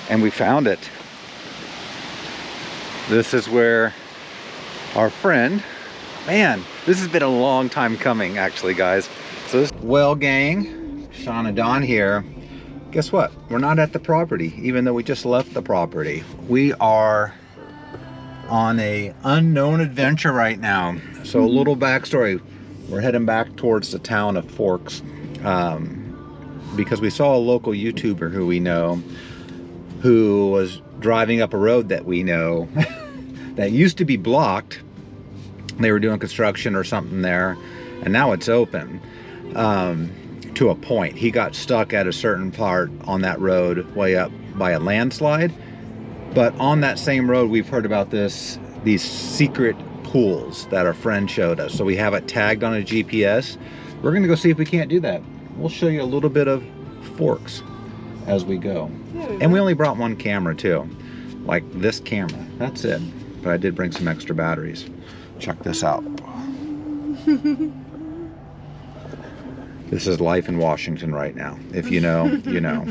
and we found it. This is where our friend, man, this has been a long time coming actually, guys. So this, well gang, Sean and Don here. Guess what? We're not at the property, even though we just left the property. We are on a unknown adventure right now. So a little backstory. We're heading back towards the town of Forks because we saw a local YouTuber who we know who was driving up a road that we know that used to be blocked. They were doing construction or something there, and now it's open to a point. He got stuck at a certain part on that road way up by a landslide. But on that same road, we've heard about these secret pools that our friend showed us. So we have it tagged on a GPS. We're gonna go see if we can't do that. We'll show you a little bit of Forks as we go. And we only brought one camera too, like this camera, that's it. But I did bring some extra batteries. Check this out. This is life in Washington right now. If you know, you know.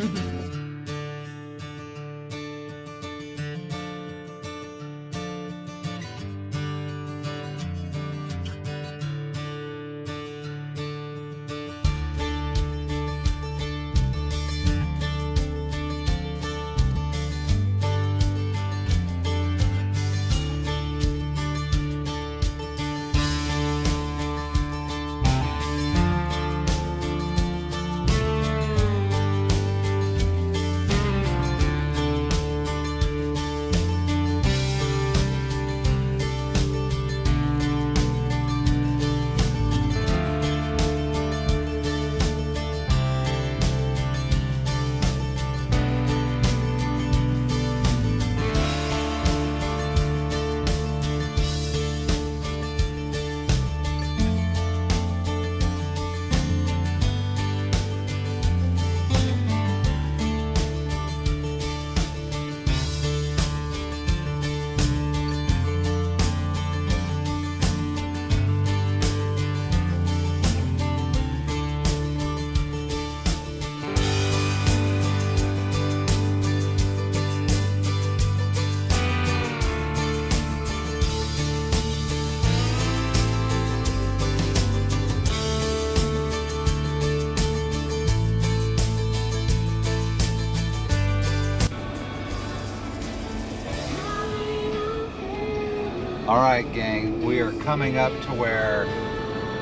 All right, gang, we are coming up to where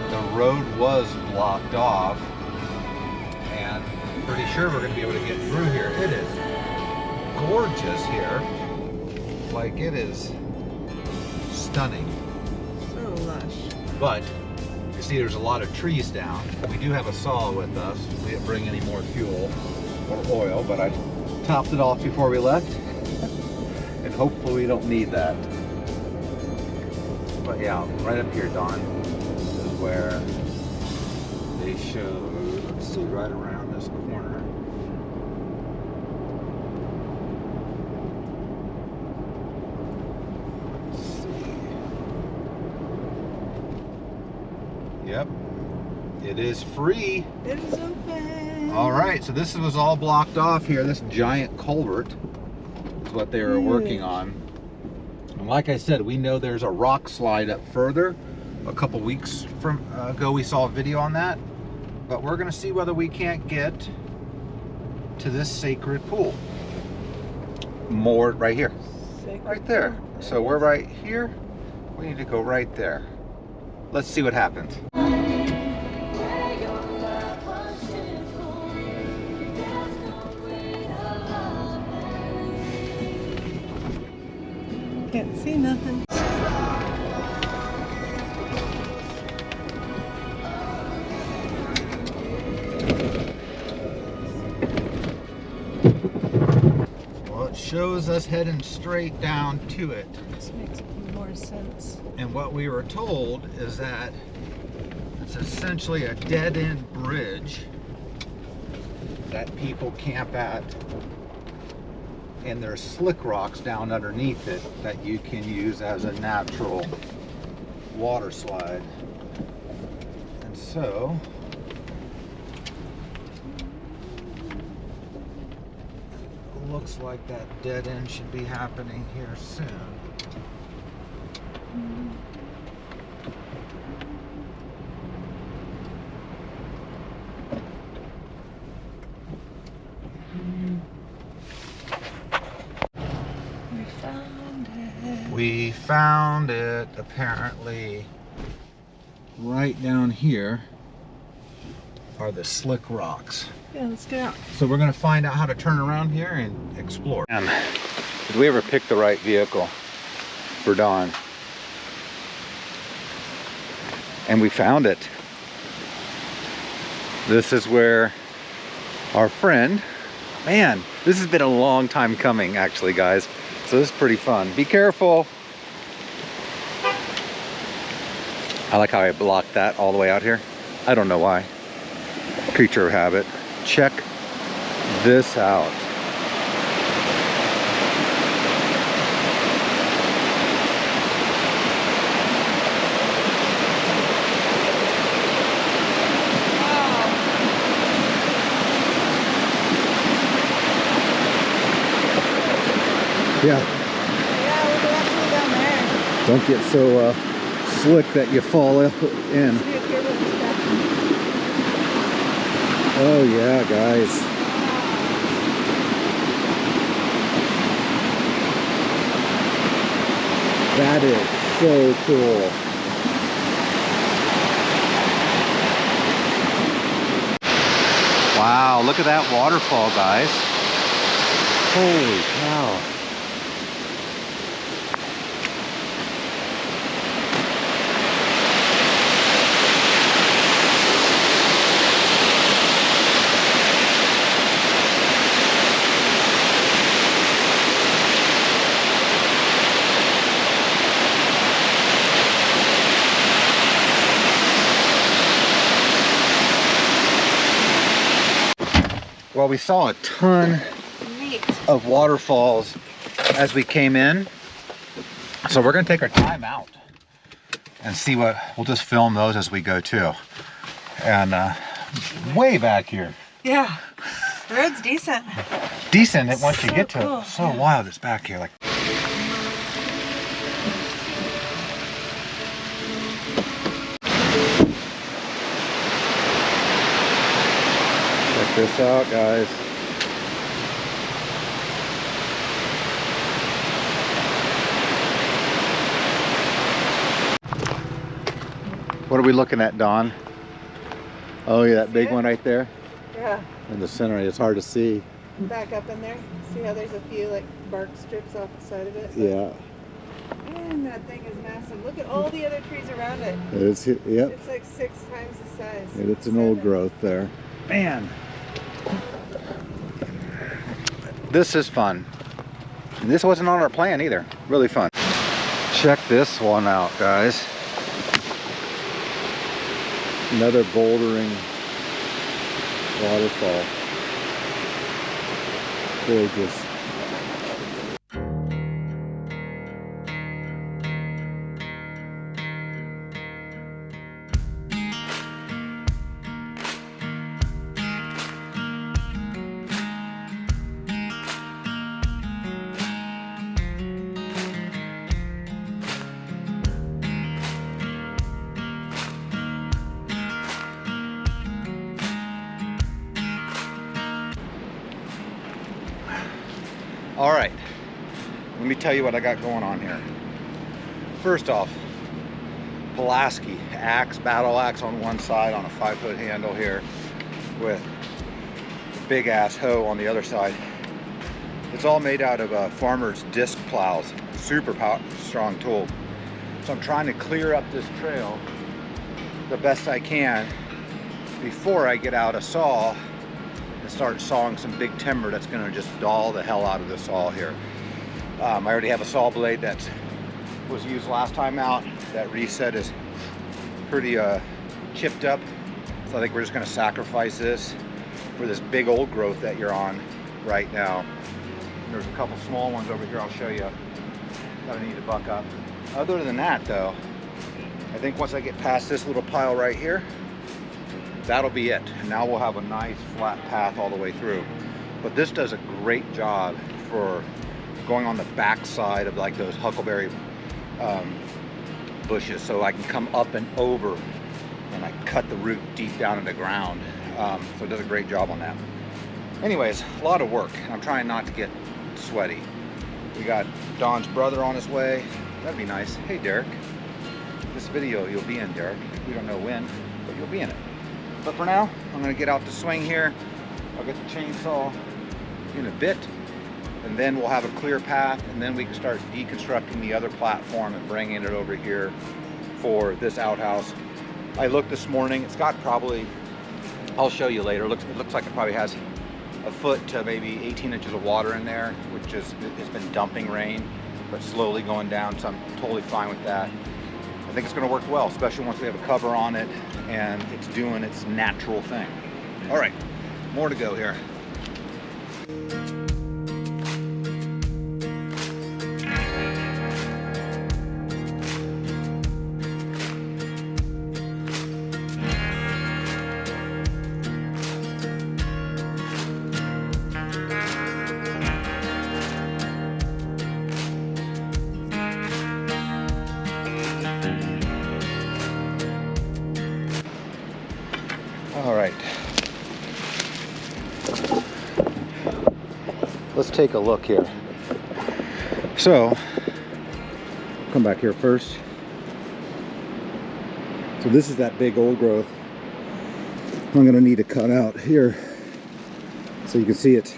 the road was blocked off, and I'm pretty sure we're gonna be able to get through here. It is gorgeous here. Like, it is stunning. So lush. But you see there's a lot of trees down. We do have a saw with us. We didn't bring any more fuel or oil, but I topped it off before we left. And hopefully we don't need that. But yeah, right up here, Don, is where they showed, let's see, right around this corner. Let's see. Yep, it is free. It is open. All right, so this was all blocked off here. This giant culvert is what they were working on. And like I said, we know there's a rock slide up further. A couple weeks ago we saw a video on that. But we're gonna see whether we can't get to this sacred pool. Moored right here. Right there. So we're right here. We need to go right there. Let's see what happens. Can't see nothing. Well, it shows us heading straight down to it. This makes more sense. And what we were told is that it's essentially a dead-end bridge that people camp at. And there's slick rocks down underneath it that you can use as a natural water slide. And so Looks like that dead end should be happening here soon. We found it. We found it, apparently. Right down here are the slick rocks. Yeah, let's get out. So we're gonna find out how to turn around here and explore. Did we ever pick the right vehicle for Dawn? And we found it. This is where our friend, man, this has been a long time coming actually, guys. So this is pretty fun. Be careful. I like how I blocked that all the way out here. I don't know why. Creature of habit. Check this out. Yeah. Yeah, we're actually down there. Don't get so slick that you fall in. See if you're looking back. Oh yeah, guys. That is so cool. Wow, look at that waterfall, guys. Holy cow. Well, we saw a ton of waterfalls as we came in. So we're gonna take our time out and see what, we'll just film those as we go too. And way back here. Yeah, the road's decent. Decent once you So get to cool, it. So yeah. wild it's back here. Like, check this out, guys. What are we looking at, Dawn? Oh yeah, that big one right there Yeah, in the center. It's hard to see. back up in there. See how there's a few like bark strips off the side of it? Yeah, Man, that thing is massive. Look at all the other trees around it. it's, yep. It's like 6 times the size. It's an old 7. growth there. Man, this is fun. And this wasn't on our plan either. Really fun. Check this one out, guys. Another bouldering waterfall. Gorgeous. All right, let me tell you what I got going on here. First off, Pulaski axe, battle axe on one side on a 5-foot handle here with a big ass hoe on the other side. It's all made out of farmer's disc plows, super strong tool. So I'm trying to clear up this trail the best I can before I get out a saw and start sawing some big timber that's gonna just dull the hell out of this saw here. I already have a saw blade that was used last time out. That reset is pretty chipped up. So I think we're just gonna sacrifice this for this big old growth that you're on right now. There's a couple small ones over here I'll show you that I need to buck up. Other than that though, I think once I get past this little pile right here, that'll be it. And now we'll have a nice flat path all the way through. But this does a great job for going on the back side of like those huckleberry bushes, so I can come up and over and I cut the root deep down in the ground. So it does a great job on that. Anyways, a lot of work. I'm trying not to get sweaty. We got Don's brother on his way. That'd be nice. Hey Derek, this video you'll be in, Derek. We don't know when, but you'll be in it. But for now, I'm gonna get out the swing here. I'll get the chainsaw in a bit, and then we'll have a clear path, and then we can start deconstructing the other platform and bringing it over here for this outhouse. I looked this morning, it's got probably, I'll show you later, it looks like it probably has a foot to maybe 18 inches of water in there, which has been dumping rain, but slowly going down, so I'm totally fine with that. I think it's gonna work well, especially once we have a cover on it and it's doing its natural thing. All right, more to go here. All right, let's take a look here. So, come back here first. So this is that big old growth. I'm gonna need to cut out here so you can see it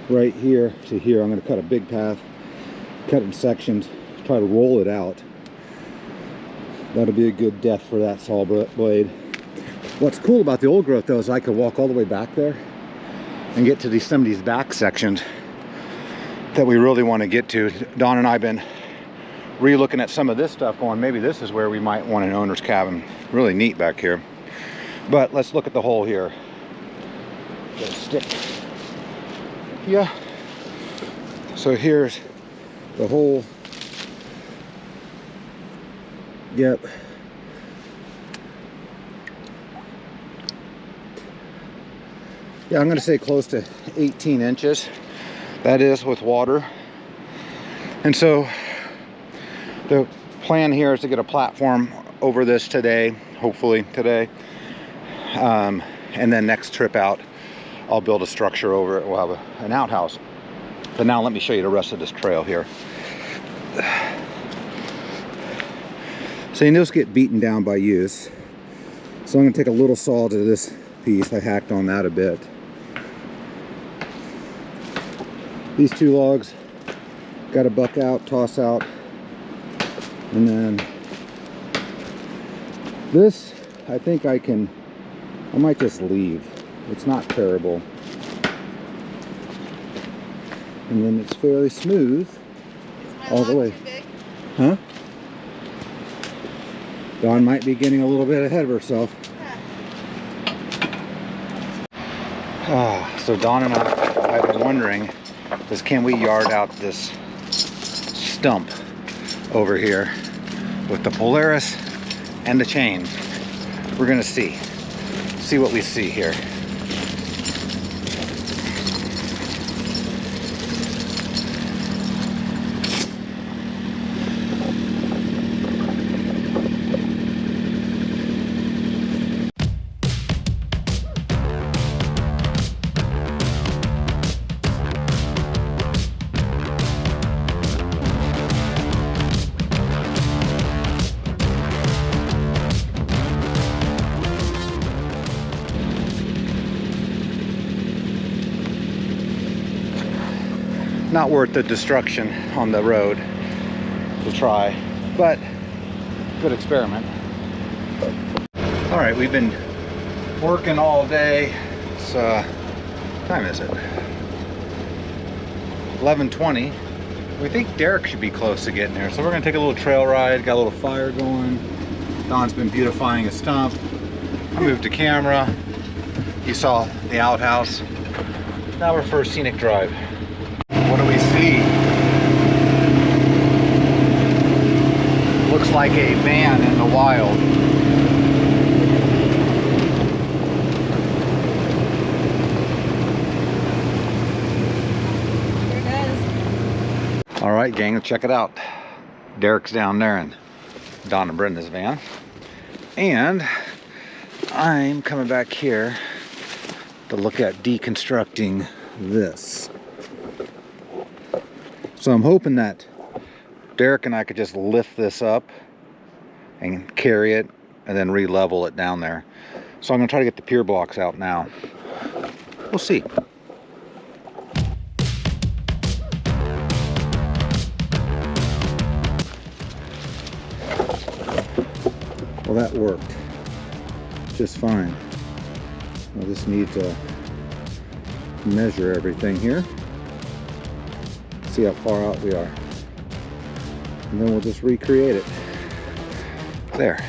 right here to here. I'm gonna cut a big path, cut it in sections, try to roll it out. That'll be a good depth for that saw blade. What's cool about the old growth though is I could walk all the way back there and get to some of these back sections that we really want to get to. Don and I have been re-looking at some of this stuff going, maybe this is where we might want an owner's cabin. Really neat back here. But let's look at the hole here. Get a stick. Yeah. So here's the hole. Yep. Yeah, I'm going to say close to 18 inches. That is with water. And so the plan here is to get a platform over this today, hopefully today. And then next trip out, I'll build a structure over it. We'll have an outhouse. But now let me show you the rest of this trail here. So those get beaten down by use. So I'm going to take a little saw to this piece. I hacked on that a bit. These two logs got to buck out, toss out, and then this I think I might just leave. It's not terrible, and then it's fairly smooth all the way. Huh? Dawn might be getting a little bit ahead of herself. So Dawn and I've been wondering is can we yard out this stump over here with the Polaris and the chain. We're gonna see what we see here. Not worth the destruction on the road to try, but good experiment. All right, we've been working all day. It's what time is it? 11:20. We think Derek should be close to getting there, so we're gonna take a little trail ride. Got a little fire going. Don's been beautifying a stump. I moved the camera. You saw the outhouse. Now we're for a scenic drive. What do we see? Looks like a van in the wild. All right, gang, check it out. Derek's down there in Don and Brenda's van. And I'm coming back here to look at deconstructing this. So I'm hoping that Derek and I could just lift this up and carry it and then re-level it down there. So I'm gonna try to get the pier blocks out now. We'll see. Well, that worked just fine. We'll just need to measure everything here. See how far out we are. And then we'll just recreate it. There.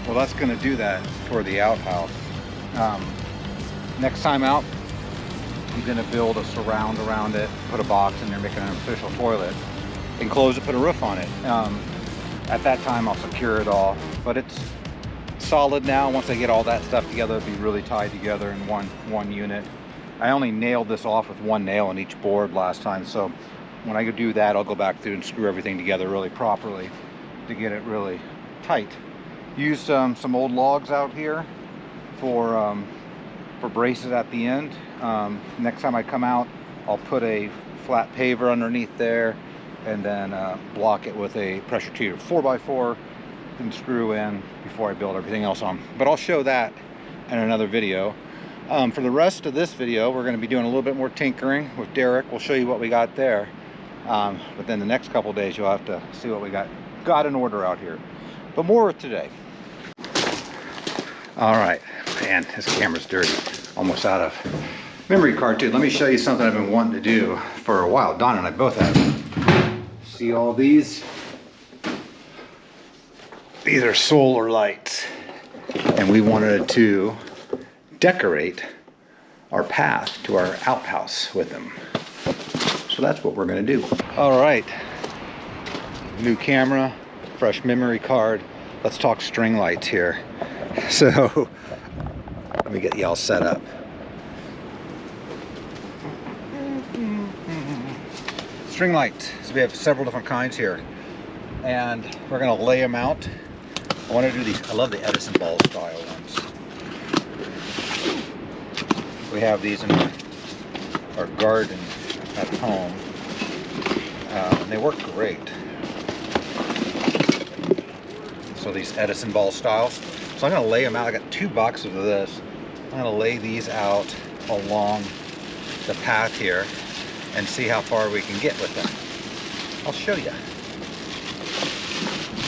Well, that's going to do that for the outhouse. Next time out, I'm going to build a surround around it, put a box in there, make an official toilet, enclose it, put a roof on it. At that time, I'll secure it all, but it's solid now. Once I get all that stuff together, it'll be really tied together in one unit. I only nailed this off with one nail in each board last time, so when I do that, I'll go back through and screw everything together really properly to get it really tight. Used some old logs out here for braces at the end. Next time I come out, I'll put a flat paver underneath there and then block it with a pressure treated 4x4 and screw in before I build everything else on. But I'll show that in another video. For the rest of this video, we're going to be doing a little bit more tinkering with Derek. We'll show you what we got there. But then the next couple days, you'll have to see what we got in order out here. But more today. All right, man, this camera's dirty. Almost out of memory card too. Let me show you something I've been wanting to do for a while. Don and I both have. See all these? These are solar lights. And we wanted to decorate our path to our outhouse with them. So that's what we're gonna do. All right, new camera, fresh memory card. Let's talk string lights here. So let me get y'all set up. String lights. So we have several different kinds here, and we're gonna lay them out I want to do these. I love the Edison ball style ones. We have these in our garden at home, and they work great. So these Edison ball styles. So I'm going to lay them out. I got 2 boxes of this. I'm going to lay these out along the path here and see how far we can get with them. I'll show you.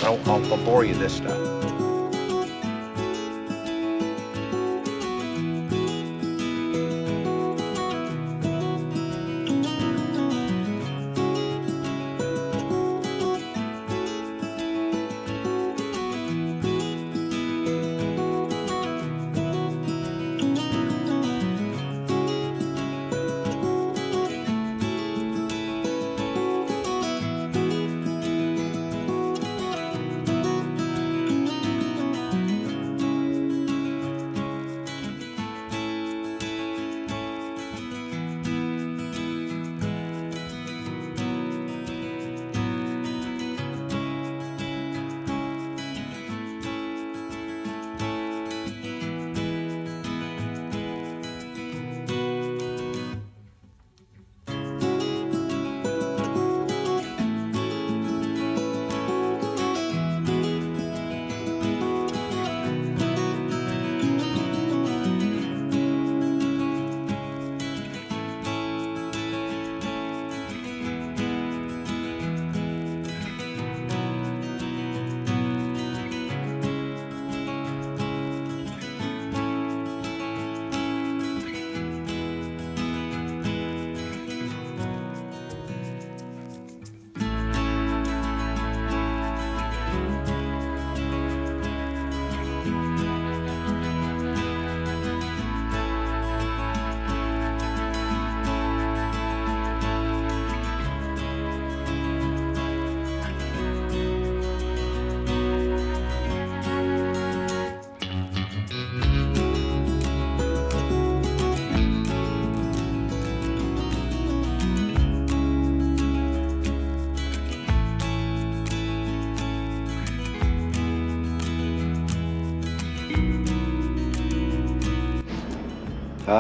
I'll bore you this stuff.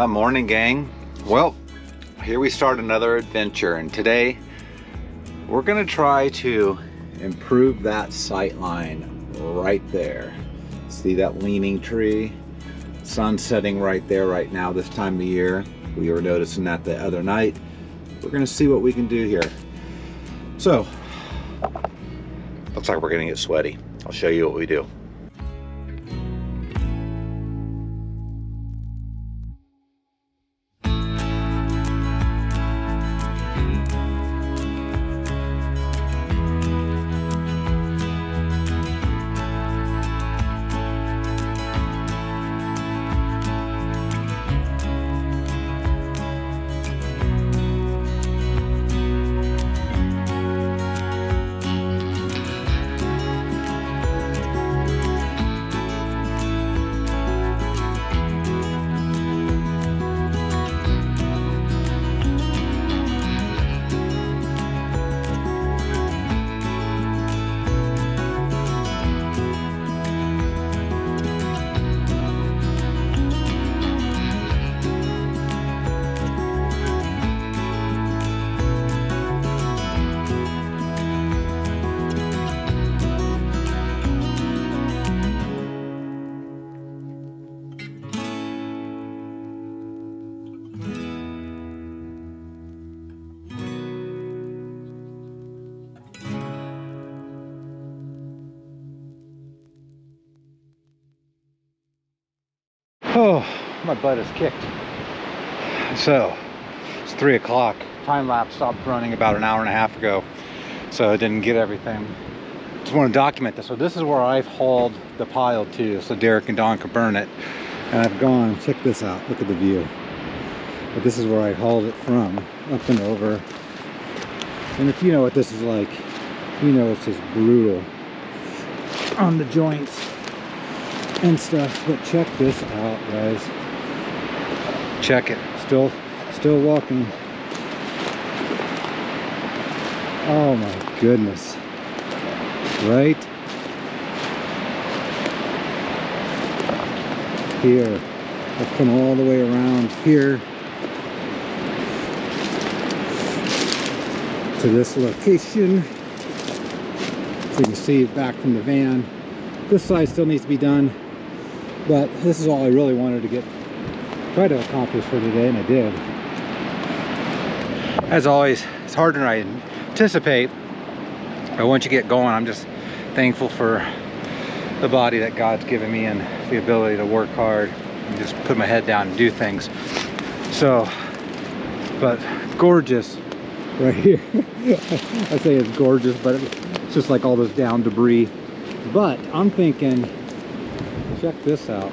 Morning, gang. Well, here we start another adventure, and today we're gonna try to improve that sight line right there. See that leaning tree? Sun setting right there right now this time of year. We were noticing that the other night. We're gonna see what we can do here. So, looks like we're gonna get sweaty. I'll show you what we do. Oh, my butt is kicked. So, it's 3 o'clock. Time lapse stopped running about an hour and a half ago, so I didn't get everything. Just want to document this. So this is where I've hauled the pile to, so Derek and Don can burn it. And I've gone, check this out, look at the view. But this is where I hauled it from, up and over. And if you know what this is like, you know it's just brutal on the joints and stuff. But check this out, guys. Check it. Still walking. Oh my goodness. Right? here. Let's come all the way around here to this location. So you can see back from the van. This side still needs to be done, but this is all I really wanted to try to accomplish for today, and I did. As always, it's harder than I anticipate, but once you get going, I'm just thankful for the body that God's given me and the ability to work hard and just put my head down and do things. So, but gorgeous right here. I say it's gorgeous, but it's just like all this down debris. But I'm thinking, check this out.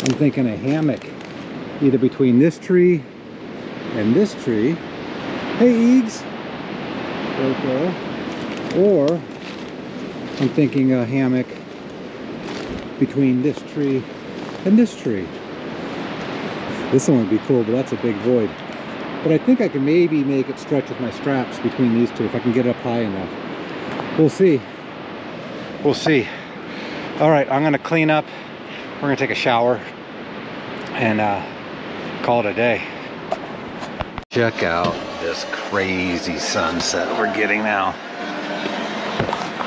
I'm thinking a hammock, either between this tree and this tree. Hey, Eags. Right there. Or I'm thinking a hammock between this tree and this tree. This one would be cool, but that's a big void. But I think I can maybe make it stretch with my straps between these two if I can get it up high enough. We'll see. We'll see. All right, I'm gonna clean up. We're gonna take a shower and call it a day. Check out this crazy sunset we're getting now.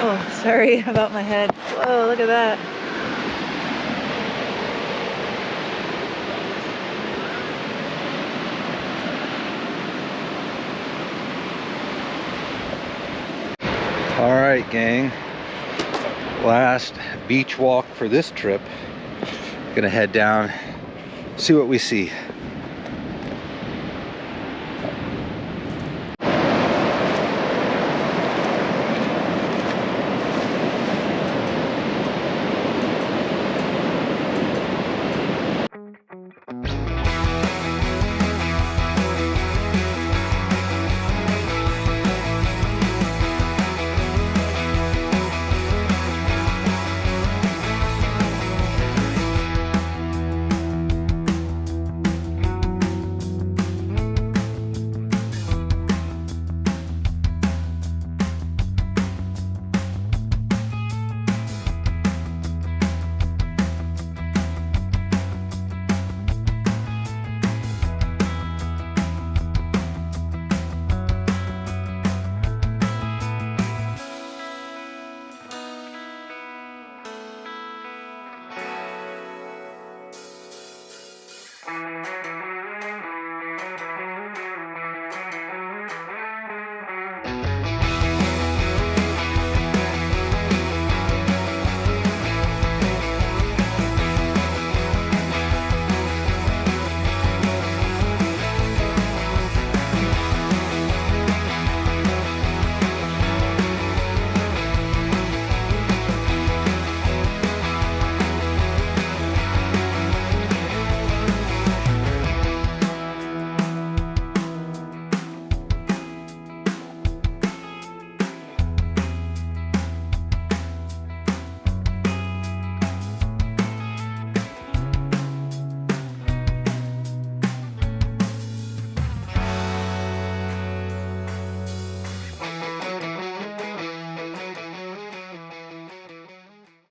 Oh, sorry about my head. Whoa, look at that. All right, gang. Last beach walk for this trip. Gonna head down, see what we see.